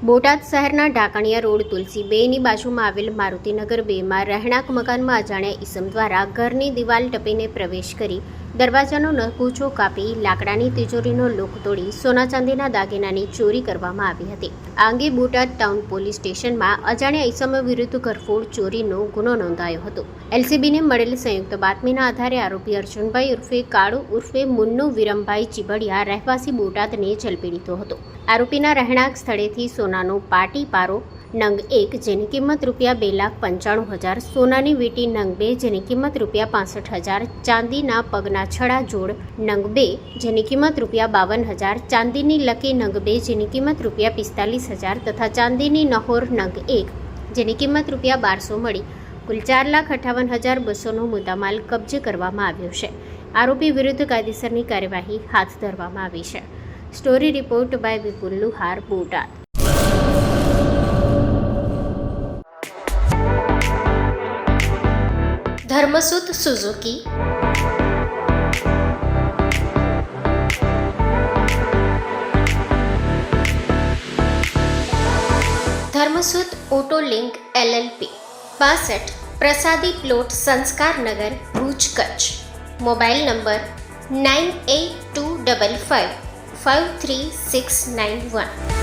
બોટાદ શહેરના ઢાકણિયા રોડ તુલસી બેની બાજુમાં આવેલ મારુતિનગર 2માં રહેણાંક મકાનમાં અજાણ્યા ઈસમ દ્વારા ઘરની દિવાલ ટપીને પ્રવેશ કરી દરવાજાનો નકૂચો કાપી લાકડાની તિજોરીનો લોક તોડી સોના ચાંદીના દાગીનાની ચોરી કરવામાં આવી હતી. આ અંગે બોટાદ ટાઉન પોલીસ સ્ટેશનમાં અજાણ્યા ઈસમ વિરુદ્ધ ઘરફોડ ચોરીનો ગુનો નોંધાયો હતો. એલસીબીને મળેલ સંયુક્ત બાતમીના આધારે આરોપી અર્જુનભાઈ ઉર્ફે કાળુ ઉર્ફે મુન્નુ વિરમભાઈ ચીબડિયા રહેવાસી બોટાદને ઝડપી લીધો હતો. આરોપીના રહેણાંક સ્થળેથી સોનાનો પાટી પારો નંગ 1 જેની કિંમત ₹2,95,000, સોનાની વીંટી નંગ 2 જેની કિંમત ₹65,000, ચાંદીના પગના છડા જોડ નંગ 2 જેની કિંમત ₹52,000, ચાંદીની લકી નંગ 2 જેની કિંમત ₹45,000 તથા ચાંદીની નહોર નંગ 1 જેની કિંમત ₹1,200 મળી કુલ ₹4,58,200નો મુદ્દામાલ કબજે કરવામાં આવ્યો છે. આરોપી વિરુદ્ધ કાયદેસરની કાર્યવાહી હાથ ધરવામાં આવી છે. Story report by Vipul Luhar, Botad. Dharmasut Suzuki, Dharmasut auto link LLP 62 Prasadi plot, Sanskarnagar, Bhuj, Kutch. Mobile number 9825553691.